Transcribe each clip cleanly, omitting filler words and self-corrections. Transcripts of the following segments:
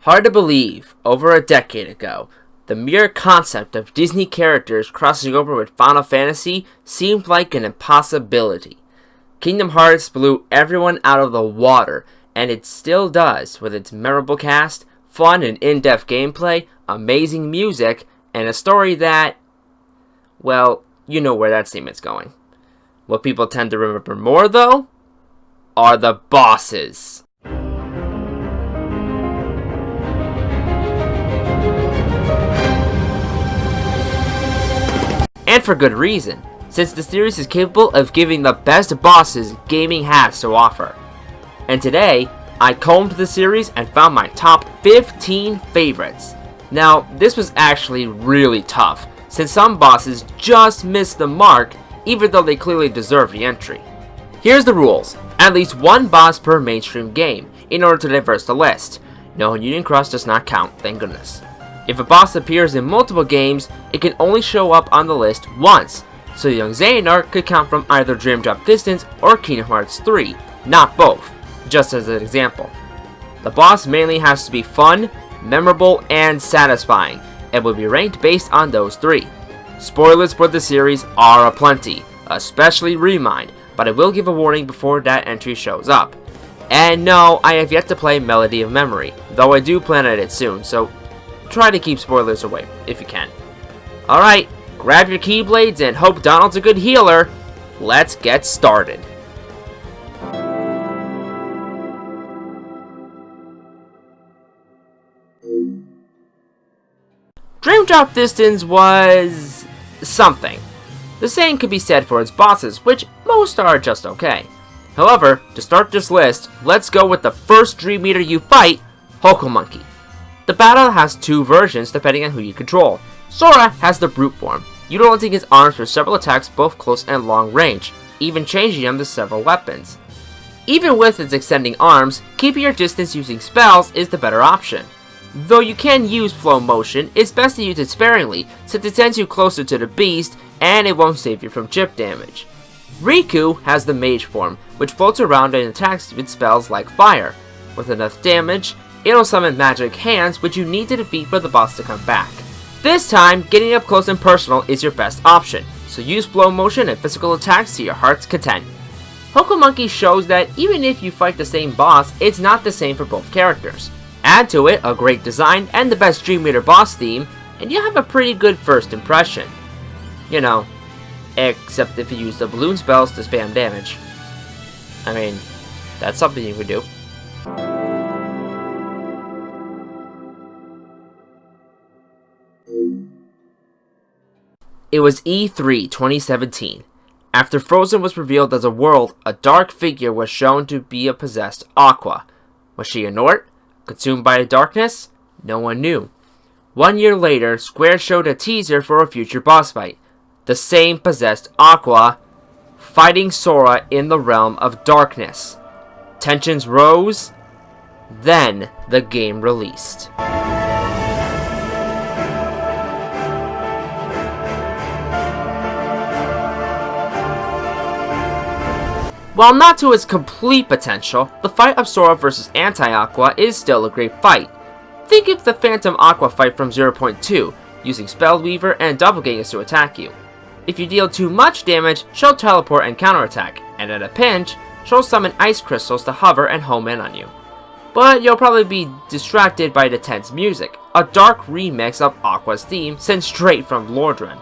Hard to believe, over a decade ago, the mere concept of Disney characters crossing over with Final Fantasy seemed like an impossibility. Kingdom Hearts blew everyone out of the water, and it still does, with its memorable cast, fun and in-depth gameplay, amazing music, and a story that, well, you know where that statement's going. What people tend to remember more, though, are the bosses. And for good reason, since the series is capable of giving the best bosses gaming has to offer. And today, I combed the series and found my top 15 favorites. Now, this was actually really tough, since some bosses just missed the mark, even though they clearly deserve the entry. Here's the rules: at least one boss per mainstream game, in order to diverse the list. No, Union Cross does not count, thank goodness. If a boss appears in multiple games, it can only show up on the list once, so young Xehanort could count from either Dream Drop Distance or Kingdom Hearts 3, not both, just as an example. The boss mainly has to be fun, memorable, and satisfying, and will be ranked based on those three. Spoilers for the series are aplenty, especially Remind, but I will give a warning before that entry shows up. And no, I have yet to play Melody of Memory, though I do plan at it soon, so try to keep spoilers away, if you can. Alright, grab your Keyblades and hope Donald's a good healer. Let's get started. Dream Drop Distance was something. The same could be said for its bosses, which most are just okay. However, to start this list, let's go with the first Dream Eater you fight, Hockomonkey. The battle has two versions depending on who you control. Sora has the brute form, utilizing his arms for several attacks both close and long range, even changing them to several weapons. Even with its extending arms, keeping your distance using spells is the better option. Though you can use flow motion, it's best to use it sparingly, since it sends you closer to the beast, and it won't save you from chip damage. Riku has the mage form, which floats around and attacks with spells like fire. With enough damage, it'll summon magic hands, which you need to defeat for the boss to come back. This time, getting up close and personal is your best option, so use flow motion and physical attacks to your heart's content. Hockomonkey shows that even if you fight the same boss, it's not the same for both characters. Add to it a great design and the best Dream Eater boss theme, and you have a pretty good first impression. You know, except if you use the balloon spells to spam damage. I mean, that's something you could do. It was E3 2017. After Frozen was revealed as a world, a dark figure was shown to be a possessed Aqua. Was she Xehanort? Consumed by the darkness? No one knew. 1 year later, Square showed a teaser for a future boss fight. The same possessed Aqua, fighting Sora in the realm of darkness. Tensions rose, then the game released. While not to its complete potential, the fight of Sora vs Anti-Aqua is still a great fight. Think of the Phantom Aqua fight from 0.2, using Spellweaver and Doppelgangers to attack you. If you deal too much damage, she'll teleport and counterattack, and at a pinch, she'll summon ice crystals to hover and home in on you. But you'll probably be distracted by the tense music, a dark remix of Aqua's theme sent straight from Lordran.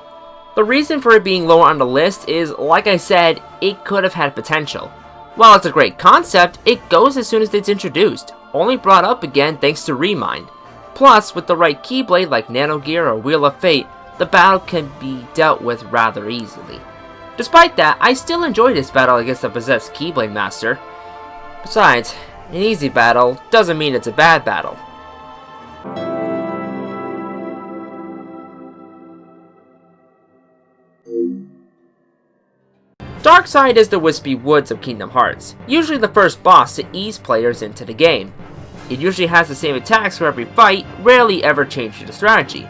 The reason for it being lower on the list is, like I said, it could have had potential. While it's a great concept, it goes as soon as it's introduced, only brought up again thanks to Remind. Plus, with the right Keyblade like Nano Gear or Wheel of Fate, the battle can be dealt with rather easily. Despite that, I still enjoy this battle against the possessed Keyblade Master. Besides, an easy battle doesn't mean it's a bad battle. Darkside is the wispy woods of Kingdom Hearts, usually the first boss to ease players into the game. It usually has the same attacks for every fight, rarely ever changing the strategy.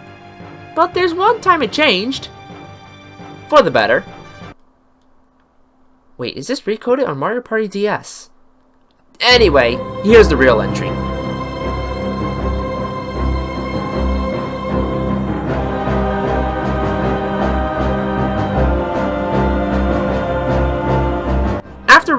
But there's one time it changed. For the better. Wait, is this recoded on Mario Party DS? Anyway, here's the real entry.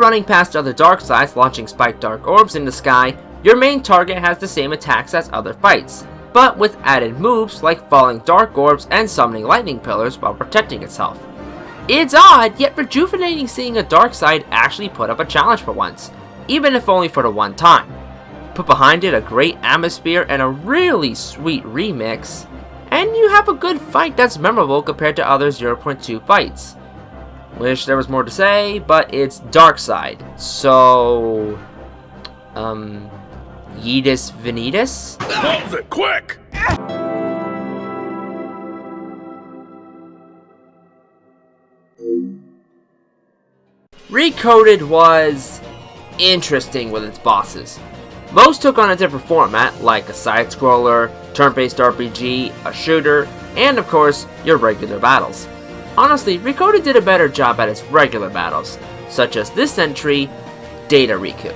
running past other Darksides launching spiked dark orbs in the sky, your main target has the same attacks as other fights, but with added moves like falling dark orbs and summoning lightning pillars while protecting itself. It's odd, yet rejuvenating seeing a Darkside actually put up a challenge for once, even if only for the one time. Put behind it a great atmosphere and a really sweet remix, and you have a good fight that's memorable compared to other 0.2 fights. Wish there was more to say, but it's Darkside, so... Yeetus Venitus? Close it, quick! Recoded was interesting with its bosses. Most took on a different format, like a side-scroller, turn-based RPG, a shooter, and of course, your regular battles. Honestly, Recoded did a better job at its regular battles, such as this entry, Data Riku.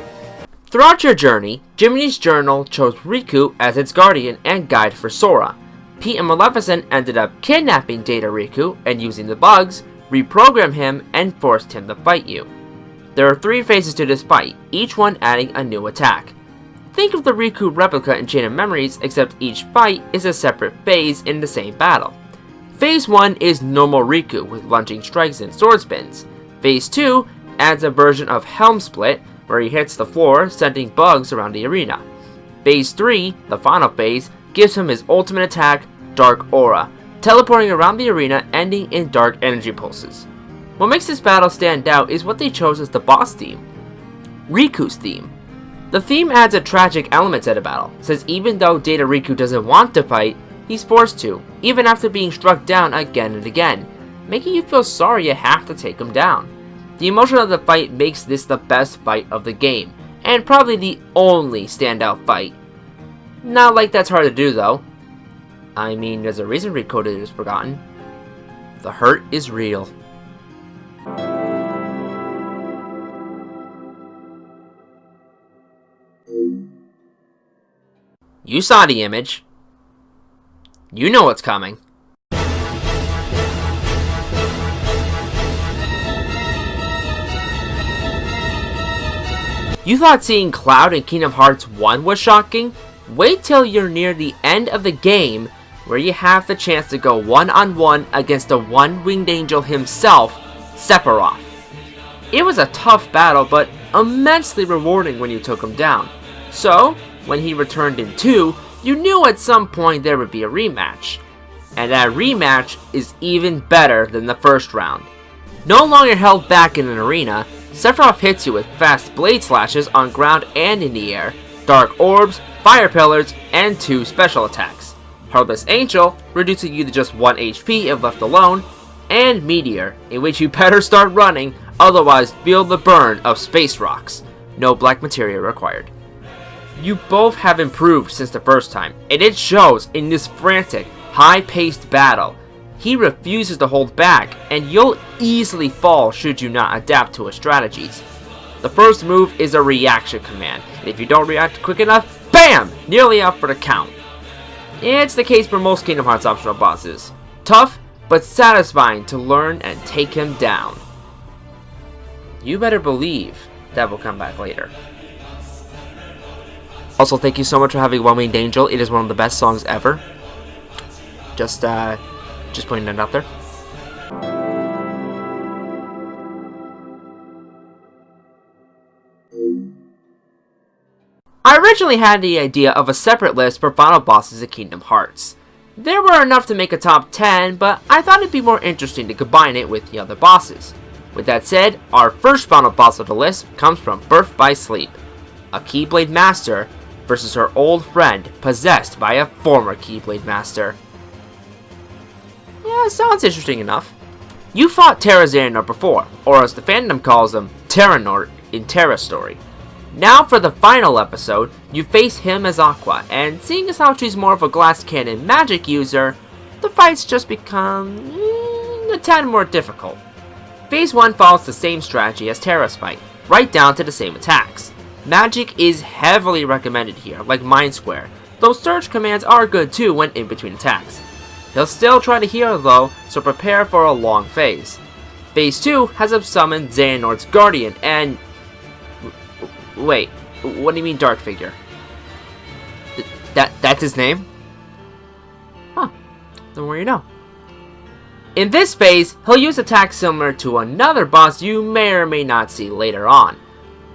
Throughout your journey, Jiminy's Journal chose Riku as its guardian and guide for Sora. Pete and Maleficent ended up kidnapping Data Riku and using the bugs, reprogrammed him and forced him to fight you. There are 3 phases to this fight, each one adding a new attack. Think of the Riku replica in Chain of Memories, except each fight is a separate phase in the same battle. Phase 1 is normal Riku with lunging strikes and sword spins. Phase 2 adds a version of Helm Split, where he hits the floor, sending bugs around the arena. Phase 3, the final phase, gives him his ultimate attack, Dark Aura, teleporting around the arena, ending in dark energy pulses. What makes this battle stand out is what they chose as the boss theme, Riku's theme. The theme adds a tragic element to the battle, since even though Data Riku doesn't want to fight, he's forced to, even after being struck down again and again, making you feel sorry you have to take him down. The emotion of the fight makes this the best fight of the game, and probably the only standout fight. Not like that's hard to do though. I mean, there's a reason Recoded is forgotten. The hurt is real. You saw the image. You know what's coming. You thought seeing Cloud in Kingdom Hearts 1 was shocking? Wait till you're near the end of the game, where you have the chance to go one-on-one against the one-winged angel himself, Sephiroth. It was a tough battle, but immensely rewarding when you took him down. So, when he returned in 2, you knew at some point there would be a rematch. And that rematch is even better than the first round. No longer held back in an arena, Sephiroth hits you with fast blade slashes on ground and in the air, dark orbs, fire pillars, and 2 special attacks. Heartless Angel, reducing you to just 1 HP if left alone, and Meteor, in which you better start running, otherwise feel the burn of space rocks. No black materia required. You both have improved since the first time, and it shows in this frantic, high-paced battle. He refuses to hold back, and you'll easily fall should you not adapt to his strategies. The first move is a reaction command, and if you don't react quick enough, BAM! Nearly out for the count. It's the case for most Kingdom Hearts optional bosses. Tough, but satisfying to learn and take him down. You better believe that will come back later. Also, thank you so much for having One-Winged Angel. It is one of the best songs ever. Just putting that out there. I originally had the idea of a separate list for final bosses in Kingdom Hearts. There were enough to make a top 10, but I thought it'd be more interesting to combine it with the other bosses. With that said, our first final boss of the list comes from Birth by Sleep, a Keyblade Master versus her old friend possessed by a former Keyblade Master. Yeah, sounds interesting enough. You fought Xehanort before, or as the fandom calls him, Terranort in Terra Story. Now for the final episode, you face him as Aqua, and seeing as how she's more of a glass cannon magic user, the fights just become a tad more difficult. Phase 1 follows the same strategy as Terra's fight, right down to the same attacks. Magic is heavily recommended here, like Mind Square, though surge commands are good too when in between attacks. He'll still try to heal though, so prepare for a long phase. Phase 2 has him summon Xehanort's Guardian, and Wait, what do you mean dark figure? That's his name? Huh, the more you know. In this phase, he'll use attacks similar to another boss you may or may not see later on.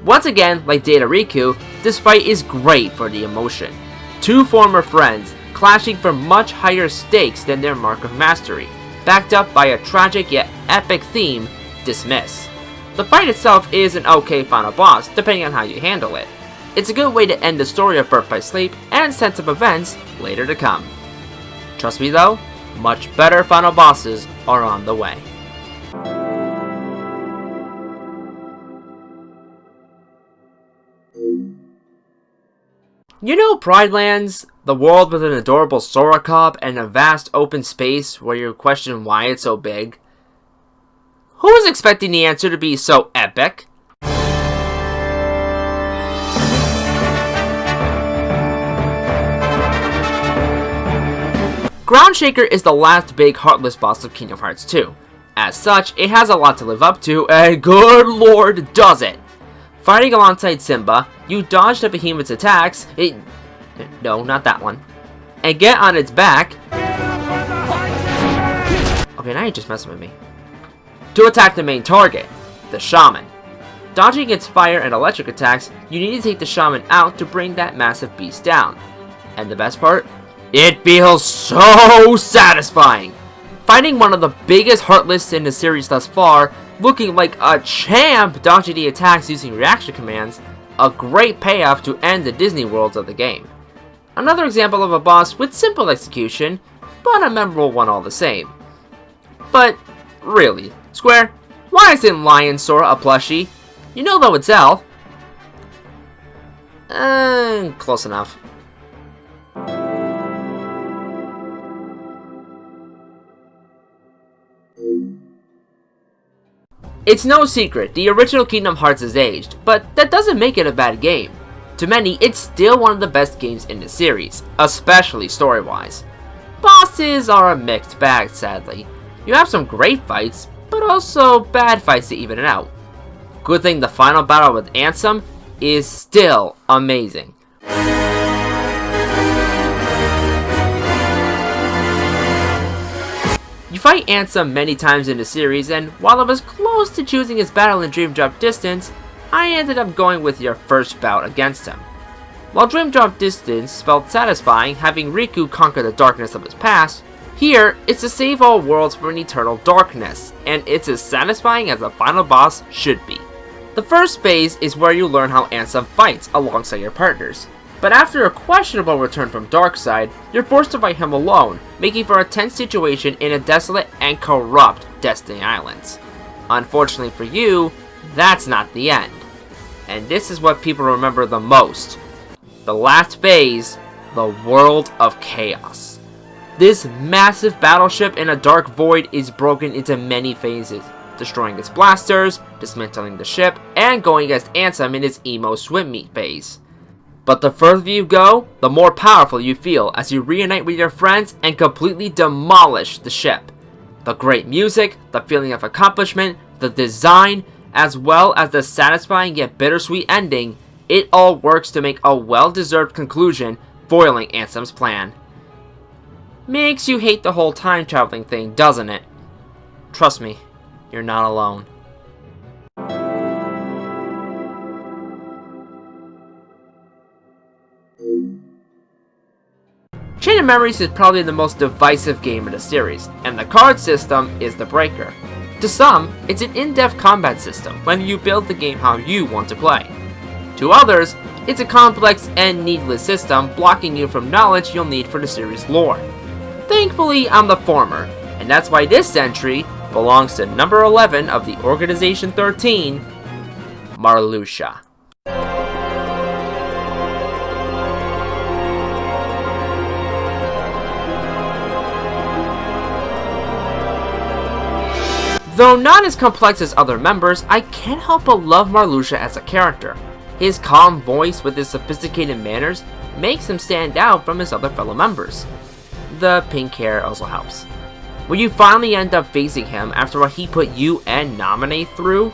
Once again, like Data Riku, this fight is great for the emotion. Two former friends, clashing for much higher stakes than their mark of mastery, backed up by a tragic yet epic theme, Dismiss. The fight itself is an okay final boss, depending on how you handle it. It's a good way to end the story of Birth by Sleep and set up events later to come. Trust me though, much better final bosses are on the way. You know Pride Lands? The world with an adorable Sora Cup and a vast open space where you question why it's so big? Who was expecting the answer to be so epic? Groundshaker is the last big Heartless boss of Kingdom Hearts 2. As such, it has a lot to live up to, and good lord does it! Fighting alongside Simba, you dodge the behemoth's attacks, no, not that one, and get on its back. Okay, now you're just messing with me. To attack the main target, the Shaman. Dodging its fire and electric attacks, you need to take the Shaman out to bring that massive beast down. And the best part? It feels so satisfying! Fighting one of the biggest Heartless in the series thus far, looking like a champ dodging the attacks using reaction commands, a great payoff to end the Disney worlds of the game. Another example of a boss with simple execution, but a memorable one all the same. But, really, Square, why isn't Lion Sora a plushie? You know that would sell. Close enough. It's no secret, the original Kingdom Hearts is aged, but that doesn't make it a bad game. To many, it's still one of the best games in the series, especially story-wise. Bosses are a mixed bag, sadly. You have some great fights, but also bad fights to even it out. Good thing the final battle with Ansem is still amazing. You fight Ansem many times in the series, and while I was close to choosing his battle in Dream Drop Distance, I ended up going with your first bout against him. While Dream Drop Distance felt satisfying having Riku conquer the darkness of his past, here it's to save all worlds from an eternal darkness, and it's as satisfying as the final boss should be. The first phase is where you learn how Ansem fights alongside your partners. But after a questionable return from Darkside, you're forced to fight him alone, making for a tense situation in a desolate and corrupt Destiny Islands. Unfortunately for you, that's not the end. And this is what people remember the most. The last phase, the World of Chaos. This massive battleship in a dark void is broken into many phases, destroying its blasters, dismantling the ship, and going against Ansem in its emo swim meet phase. But the further you go, the more powerful you feel as you reunite with your friends and completely demolish the ship. The great music, the feeling of accomplishment, the design, as well as the satisfying yet bittersweet ending, it all works to make a well-deserved conclusion, foiling Ansem's plan. Makes you hate the whole time traveling thing, doesn't it? Trust me, you're not alone. Chain of Memories is probably the most divisive game in the series, and the card system is the breaker. To some, it's an in-depth combat system when you build the game how you want to play. To others, it's a complex and needless system blocking you from knowledge you'll need for the series lore. Thankfully, I'm the former, and that's why this entry belongs to number 11 of the Organization 13, Marluxia. Though not as complex as other members, I can't help but love Marluxia as a character. His calm voice with his sophisticated manners makes him stand out from his other fellow members. The pink hair also helps. When you finally end up facing him after what he put you and Nominate through,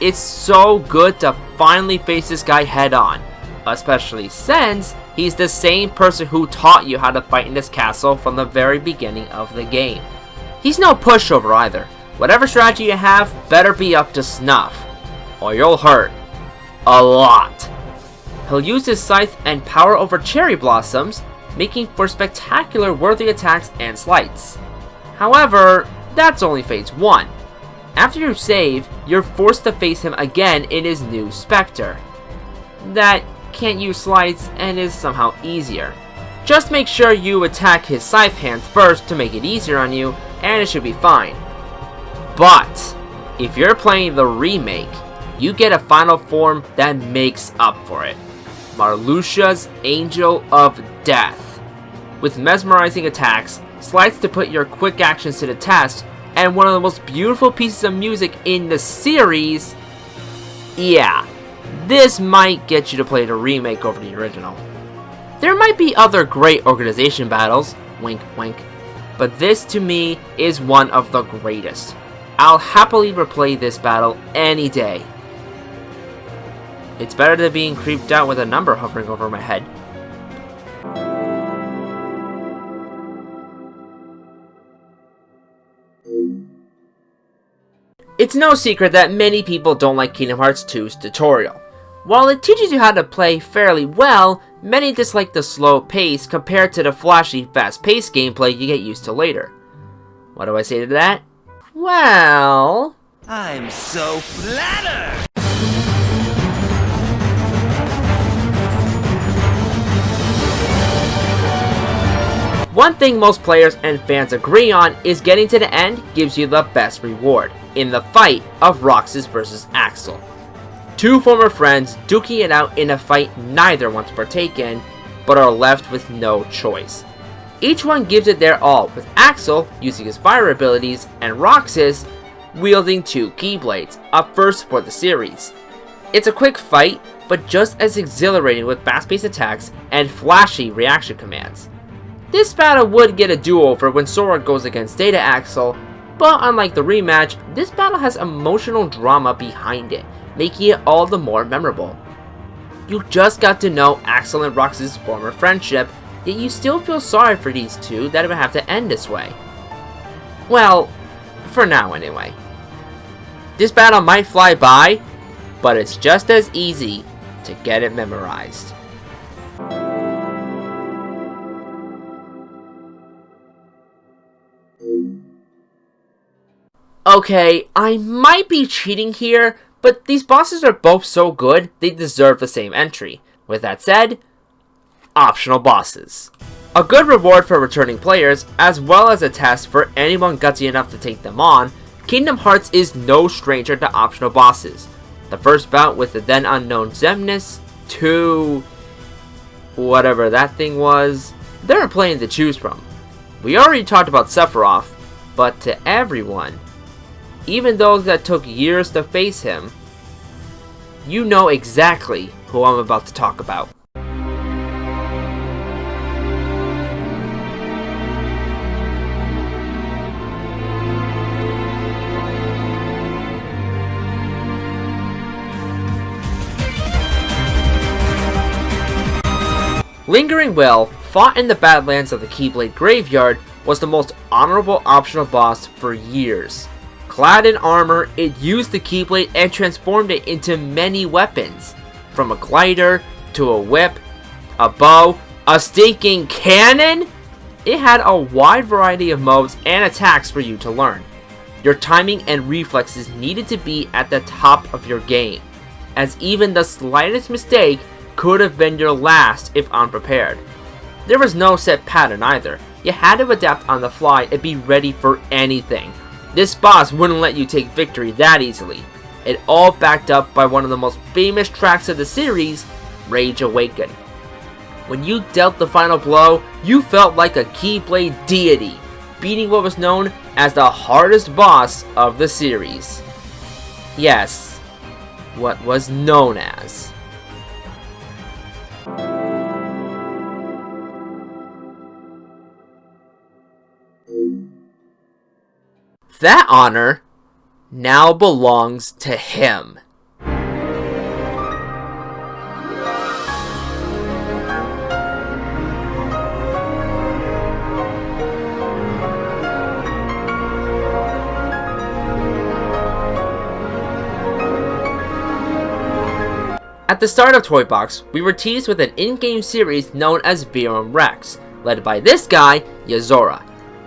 it's so good to finally face this guy head on, especially since he's the same person who taught you how to fight in this castle from the very beginning of the game. He's no pushover either. Whatever strategy you have better be up to snuff, or you'll hurt a lot. He'll use his scythe and power over cherry blossoms, making for spectacular worthy attacks and slights. However, that's only phase 1. After you save, you're forced to face him again in his new Spectre. That can't use slights and is somehow easier. Just make sure you attack his scythe hands first to make it easier on you, and it should be fine. But, if you're playing the remake, you get a final form that makes up for it. Marluxia's Angel of Death. With mesmerizing attacks, slides to put your quick actions to the test, and one of the most beautiful pieces of music in the series, yeah, this might get you to play the remake over the original. There might be other great organization battles, wink wink, but this to me is one of the greatest. I'll happily replay this battle any day. It's better than being creeped out with a number hovering over my head. It's no secret that many people don't like Kingdom Hearts 2's tutorial. While it teaches you how to play fairly well, many dislike the slow pace compared to the flashy, fast-paced gameplay you get used to later. What do I say to that? Well... I'm so flattered! One thing most players and fans agree on is getting to the end gives you the best reward, in the fight of Roxas vs. Axel. Two former friends duking it out in a fight neither want to partake in, but are left with no choice. Each one gives it their all, with Axel using his fire abilities and Roxas wielding two Keyblades, a first for the series. It's a quick fight, but just as exhilarating with fast-paced attacks and flashy reaction commands. This battle would get a do-over when Sora goes against Data Axel, but unlike the rematch, this battle has emotional drama behind it, making it all the more memorable. You just got to know Axel and Roxas' former friendship, yet you still feel sorry for these two that it would have to end this way. Well, for now anyway. This battle might fly by, but it's just as easy to get it memorized. Okay, I might be cheating here, but these bosses are both so good, they deserve the same entry. With that said, optional bosses. A good reward for returning players, as well as a test for anyone gutsy enough to take them on, Kingdom Hearts is no stranger to optional bosses. The first bout with the then unknown Xemnas, to whatever that thing was, there are plenty to choose from. We already talked about Sephiroth, but to everyone, even those that took years to face him, you know exactly who I'm about to talk about. Lingering Will, fought in the Badlands of the Keyblade Graveyard, was the most honorable optional boss for years. Clad in armor, it used the Keyblade and transformed it into many weapons. From a glider, to a whip, a bow, a stinking cannon! It had a wide variety of moves and attacks for you to learn. Your timing and reflexes needed to be at the top of your game, as even the slightest mistake could have been your last if unprepared. There was no set pattern either. You had to adapt on the fly and be ready for anything. This boss wouldn't let you take victory that easily. It all backed up by one of the most famous tracks of the series, Rage Awaken. When you dealt the final blow, you felt like a Keyblade deity, beating what was known as the hardest boss of the series. Yes, what was known as. That honor now belongs to him. At the start of Toy Box, we were teased with an in-game series known as Verum Rex, led by this guy, Yozora.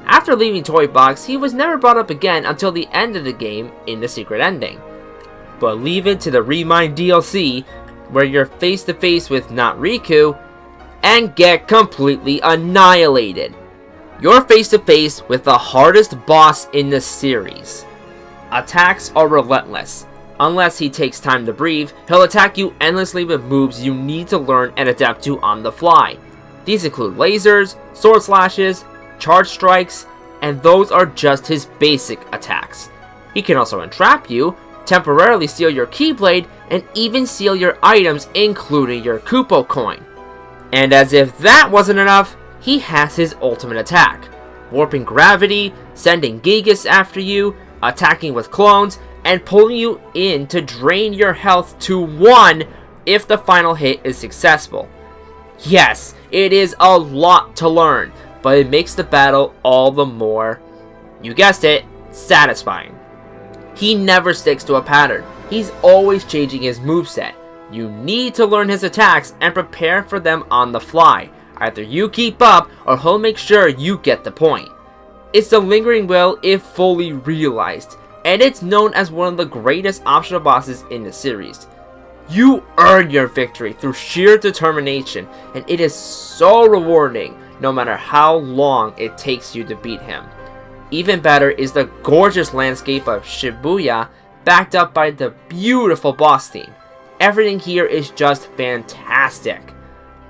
After leaving Toy Box, he was never brought up again until the end of the game in the secret ending. But leave it to the Remind DLC, where you're face to face with not Riku, and get completely annihilated. You're face to face with the hardest boss in the series. Attacks are relentless. Unless he takes time to breathe, he'll attack you endlessly with moves you need to learn and adapt to on the fly. These include lasers, sword slashes, charge strikes, and those are just his basic attacks. He can also entrap you, temporarily steal your Keyblade, and even steal your items, including your Kupo coin. And as if that wasn't enough, he has his ultimate attack, warping gravity, sending Gigas after you, attacking with clones, and pulling you in to drain your health to 1 if the final hit is successful. Yes, it is a lot to learn, but it makes the battle all the more, you guessed it, satisfying. He never sticks to a pattern. He's always changing his moveset. You need to learn his attacks and prepare for them on the fly. Either you keep up or he'll make sure you get the point. It's the lingering will if fully realized, and it's known as one of the greatest optional bosses in the series. You earn your victory through sheer determination, and it is so rewarding no matter how long it takes you to beat him. Even better is the gorgeous landscape of Shibuya, backed up by the beautiful boss theme. Everything here is just fantastic.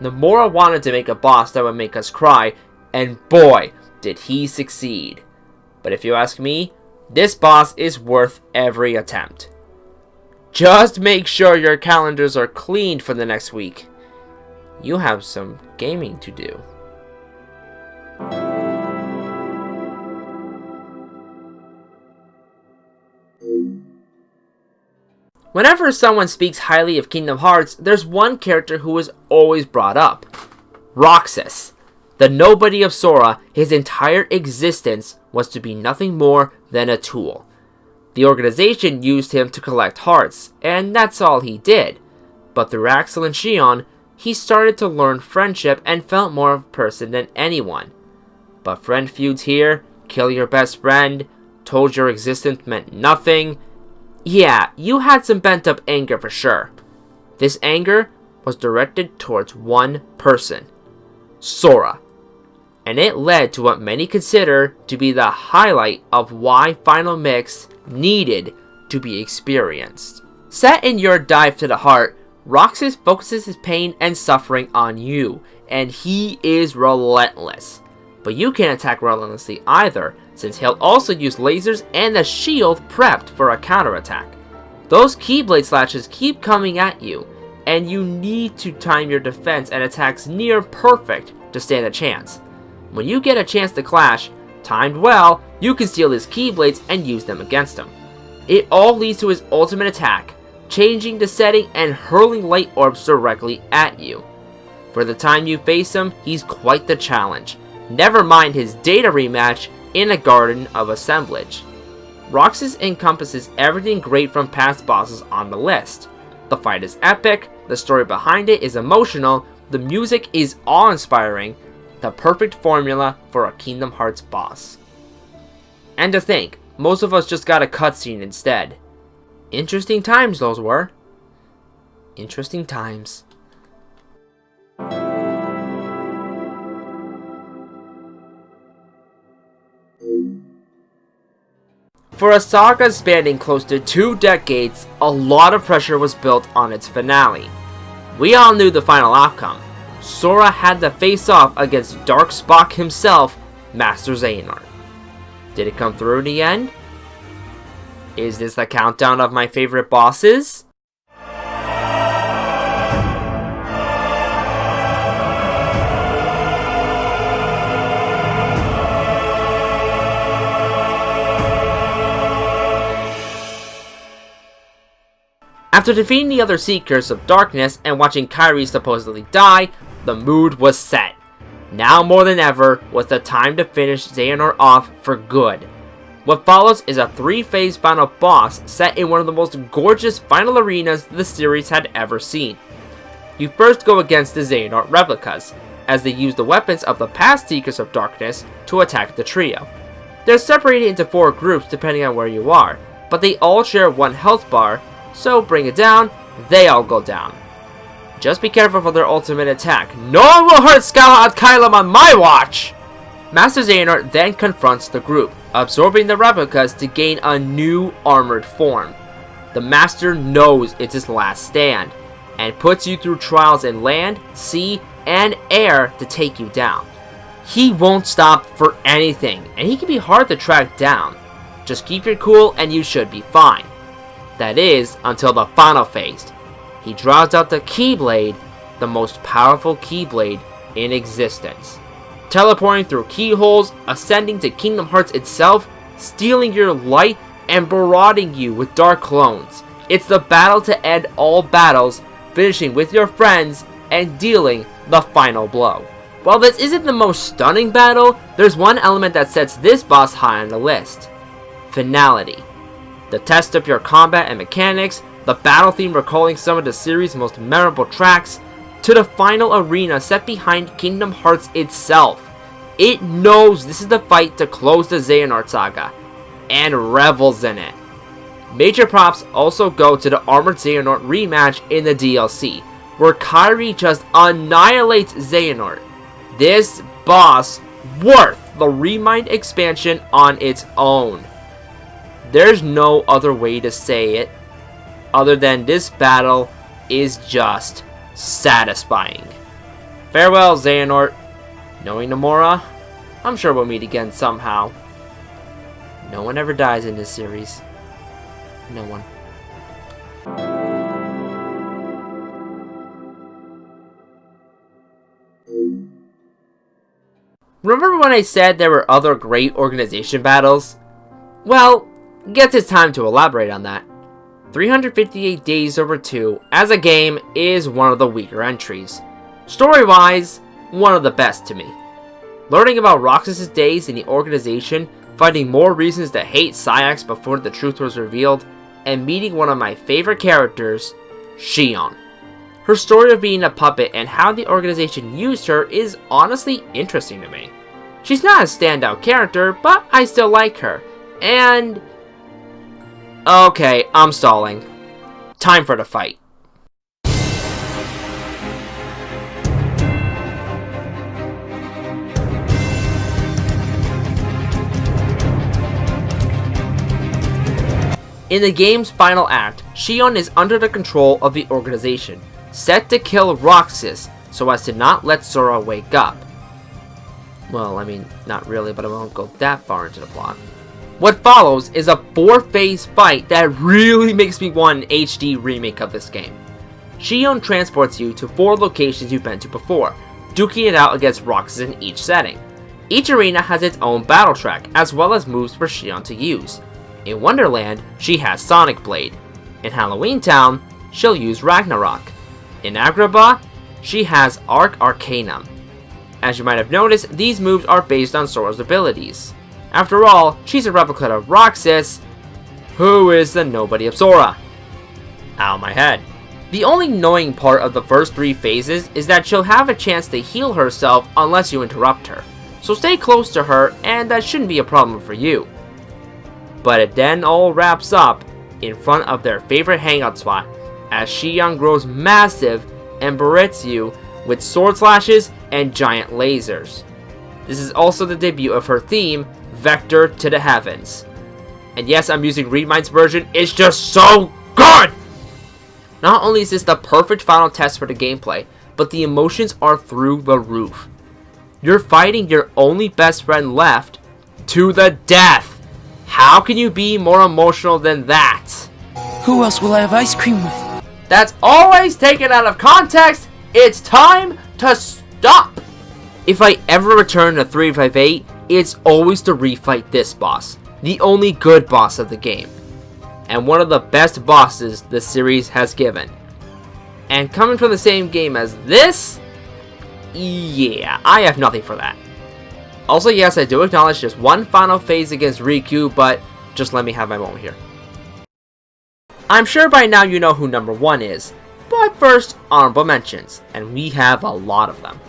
Nomura wanted to make a boss that would make us cry, and boy, did he succeed. But if you ask me, this boss is worth every attempt. Just make sure your calendars are cleaned for the next week. You have some gaming to do. Whenever someone speaks highly of Kingdom Hearts, there's one character who is always brought up. Roxas. The nobody of Sora, his entire existence was to be nothing more than a tool. The organization used him to collect hearts, and that's all he did. But through Axel and Xion, he started to learn friendship and felt more of a person than anyone. But friend feuds here, kill your best friend, told your existence meant nothing. Yeah, you had some pent up anger for sure. This anger was directed towards one person, Sora. And it led to what many consider to be the highlight of why Final Mix needed to be experienced. Set in your dive to the heart, Roxas focuses his pain and suffering on you, and he is relentless. But you can't attack relentlessly either, since he'll also use lasers and a shield prepped for a counterattack. Those Keyblade slashes keep coming at you, and you need to time your defense and attacks near perfect to stand a chance. When you get a chance to clash, timed well, you can steal his Keyblades and use them against him. It all leads to his ultimate attack, changing the setting and hurling light orbs directly at you. For the time you face him, he's quite the challenge. Never mind his data rematch in a garden of assemblage. Roxas encompasses everything great from past bosses on the list. The fight is epic, the story behind it is emotional, the music is awe-inspiring, the perfect formula for a Kingdom Hearts boss. And to think, most of us just got a cutscene instead. Interesting times those were. Interesting times. For a saga spanning close to 2 decades, a lot of pressure was built on its finale. We all knew the final outcome. Sora had to face off against Dark Spock himself, Master Xehanort. Did it come through in the end? Is this the countdown of my favorite bosses? After defeating the other Seekers of Darkness and watching Kairi supposedly die, the mood was set. Now more than ever was the time to finish Xehanort off for good. What follows is a 3-phase final boss set in one of the most gorgeous final arenas the series had ever seen. You first go against the Xehanort replicas, as they use the weapons of the past Seekers of Darkness to attack the trio. They're separated into 4 groups depending on where you are, but they all share 1 health bar, so bring it down, they all go down. Just be careful for their ultimate attack. No one will hurt Scala at Kylum on my watch! Master Xehanort then confronts the group, absorbing the replicas to gain a new armored form. The Master knows it's his last stand, and puts you through trials in land, sea, and air to take you down. He won't stop for anything, and he can be hard to track down. Just keep your cool and you should be fine. That is, until the final phase. He draws out the Keyblade, the most powerful Keyblade in existence. Teleporting through keyholes, ascending to Kingdom Hearts itself, stealing your light, and marauding you with dark clones. It's the battle to end all battles, finishing with your friends, and dealing the final blow. While this isn't the most stunning battle, there's one element that sets this boss high on the list. Finality. The test of your combat and mechanics, the battle theme recalling some of the series' most memorable tracks, to the final arena set behind Kingdom Hearts itself. It knows this is the fight to close the Xehanort saga, and revels in it. Major props also go to the Armored Xehanort rematch in the DLC, where Kairi just annihilates Xehanort. This boss worth the Remind expansion on its own. There's no other way to say it, other than this battle is just satisfying. Farewell, Xehanort. Knowing Nomura, I'm sure we'll meet again somehow. No one ever dies in this series. No one. Remember when I said there were other great organization battles? Well, guess it's time to elaborate on that. 358 Days Over 2 as a game is one of the weaker entries. Story-wise, one of the best to me. Learning about Roxas' days in the organization, finding more reasons to hate Sayax before the truth was revealed, and meeting one of my favorite characters, Xion. Her story of being a puppet and how the organization used her is honestly interesting to me. She's not a standout character, but I still like her, and... Okay, I'm stalling. Time for the fight. In the game's final act, Xion is under the control of the organization, set to kill Roxas so as to not let Sora wake up. Well, I mean, not really, but I won't go that far into the plot. What follows is a 4-phase fight that really makes me want an HD remake of this game. Xion transports you to 4 locations you've been to before, duking it out against Roxas in each setting. Each arena has its own battle track, as well as moves for Xion to use. In Wonderland, she has Sonic Blade. In Halloween Town, she'll use Ragnarok. In Agrabah, she has Arc Arcanum. As you might have noticed, these moves are based on Sora's abilities. After all, she's a replica of Roxas, who is the nobody of Sora. Ow, my head. The only annoying part of the first 3 phases is that she'll have a chance to heal herself unless you interrupt her. So stay close to her, and that shouldn't be a problem for you. But it then all wraps up in front of their favorite hangout spot, as Xion grows massive and berates you with sword slashes and giant lasers. This is also the debut of her theme, Vector to the Heavens. And yes, I'm using Remind's version, it's just so good! Not only is this the perfect final test for the gameplay, but the emotions are through the roof. You're fighting your only best friend left to the death. How can you be more emotional than that? Who else will I have ice cream with? That's always taken out of context. It's time to stop. If I ever return to 358, it's always to refight this boss, the only good boss of the game, and one of the best bosses the series has given. And coming from the same game as this, yeah, I have nothing for that. Also, yes, I do acknowledge just one final phase against Riku, but just let me have my moment here. I'm sure by now you know who number 1 is, but first, honorable mentions, and we have a lot of them.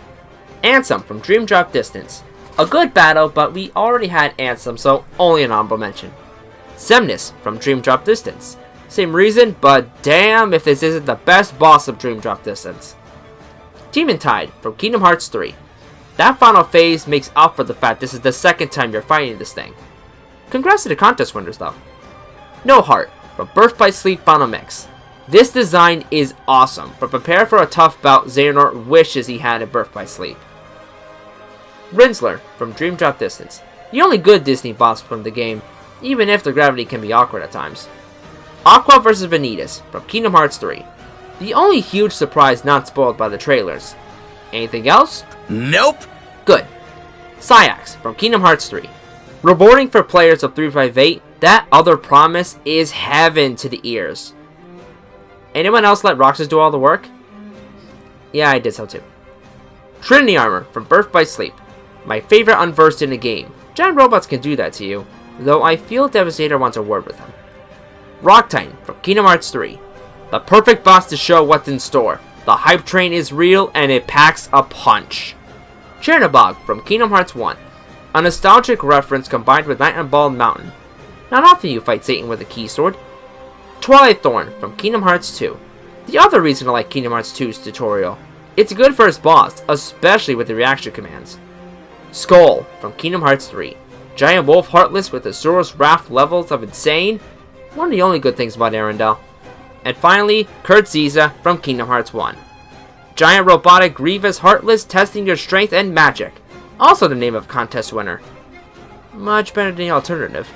Ansem from Dream Drop Distance. A good battle, but we already had Ansem, so only an honorable mention. Xemnas from Dream Drop Distance. Same reason, but damn if this isn't the best boss of Dream Drop Distance. Demon Tide from Kingdom Hearts 3. That final phase makes up for the fact this is the second time you're fighting this thing. Congrats to the contest winners though. No Heart from Birth by Sleep Final Mix. This design is awesome, but prepare for a tough bout Xehanort wishes he had in Birth by Sleep. Rinsler from Dream Drop Distance. The only good Disney boss from the game, even if the gravity can be awkward at times. Aqua vs Vanitas from Kingdom Hearts 3. The only huge surprise not spoiled by the trailers. Anything else? Nope. Good. Sayax from Kingdom Hearts 3. Rewarding for players of 358, that other promise is heaven to the ears. Anyone else let Roxas do all the work? Yeah, I did so too. Trinity Armor from Birth by Sleep. My favorite unversed in the game. Giant robots can do that to you, though I feel Devastator wants a word with him. Rock Titan from Kingdom Hearts 3. The perfect boss to show what's in store. The hype train is real and it packs a punch. Chernobog from Kingdom Hearts 1. A nostalgic reference combined with Night on Bald Mountain. Not often you fight Satan with a key sword. Twilight Thorn from Kingdom Hearts 2. The other reason I like Kingdom Hearts 2's tutorial. It's good for its boss, especially with the reaction commands. Skull from Kingdom Hearts 3. Giant Wolf Heartless with Azura's Wrath levels of insane. One of the only good things about Arendelle. And finally, Kurt Ziza from Kingdom Hearts 1. Giant Robotic Grievous Heartless testing your strength and magic. Also the name of contest winner. Much better than the alternative.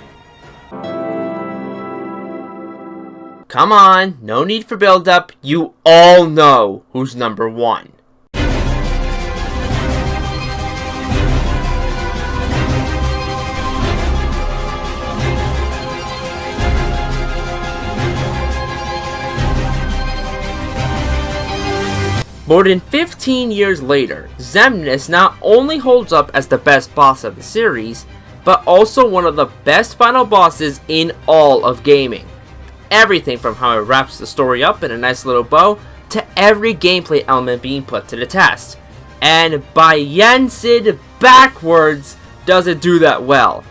Come on, no need for build-up. You all know who's number 1. More than 15 years later, Xemnas not only holds up as the best boss of the series, but also one of the best final bosses in all of gaming. Everything from how it wraps the story up in a nice little bow, to every gameplay element being put to the test. And by Yensid backwards, does it do that well.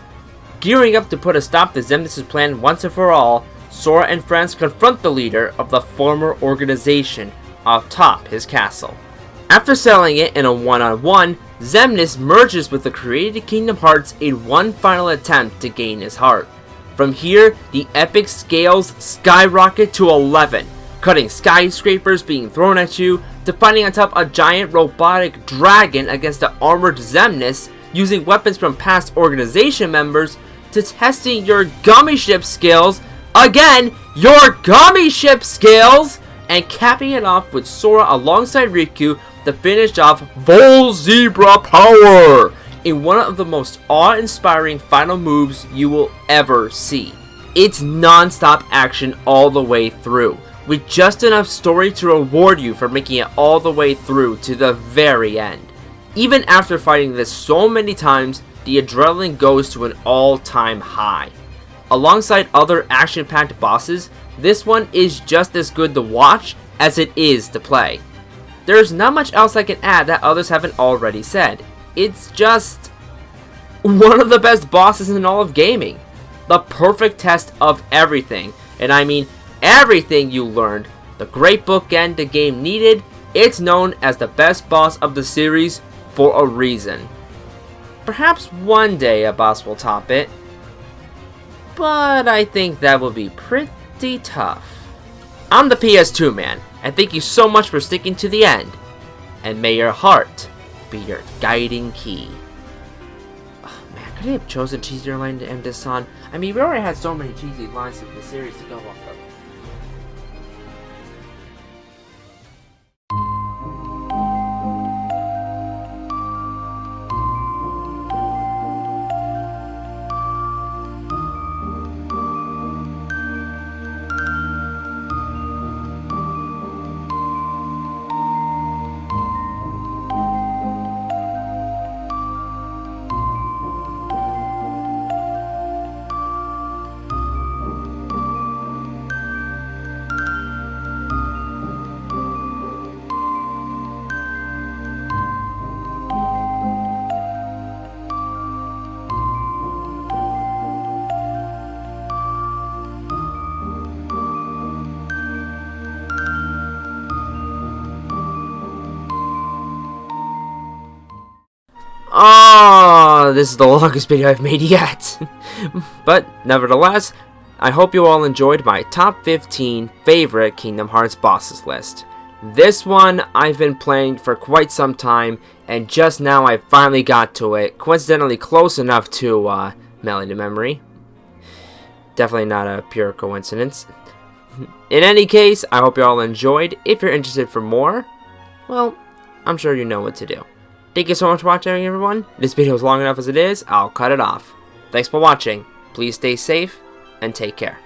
Gearing up to put a stop to Xemnas' plan once and for all, Sora and friends confront the leader of the former organization atop his castle. After settling it in a one-on-one, Xemnas merges with the created Kingdom Hearts in one final attempt to gain his heart. From here, the epic scales skyrocket to 11, cutting skyscrapers being thrown at you, to fighting atop a giant robotic dragon against the armored Xemnas, using weapons from past organization members, to testing your gummy ship skills, again, your gummy ship skills, and capping it off with Sora alongside Riku to finish off Vol Zebra Power in one of the most awe-inspiring final moves you will ever see. It's non-stop action all the way through, with just enough story to reward you for making it all the way through to the very end. Even after fighting this so many times, the adrenaline goes to an all-time high. Alongside other action-packed bosses, this one is just as good to watch as it is to play. There's not much else I can add that others haven't already said. It's just one of the best bosses in all of gaming. The perfect test of everything, and I mean everything you learned. The great bookend the game needed. It's known as the best boss of the series for a reason. Perhaps one day a boss will top it, but I think that will be pretty tough. I'm the PS2Man, and thank you so much for sticking to the end. And may your heart be your guiding key. Oh man, could I have chosen a cheesier line to end this on? I mean, we already had so many cheesy lines in the series to go off of. Oh, this is the longest video I've made yet. But, nevertheless, I hope you all enjoyed my top 15 favorite Kingdom Hearts bosses list. This one I've been playing for quite some time, and just now I finally got to it, coincidentally close enough to Melody Memory. Definitely not a pure coincidence. In any case, I hope you all enjoyed. If you're interested for more, well, I'm sure you know what to do. Thank you so much for watching, everyone. This video is long enough as it is. I'll cut it off. Thanks for watching. Please stay safe and take care.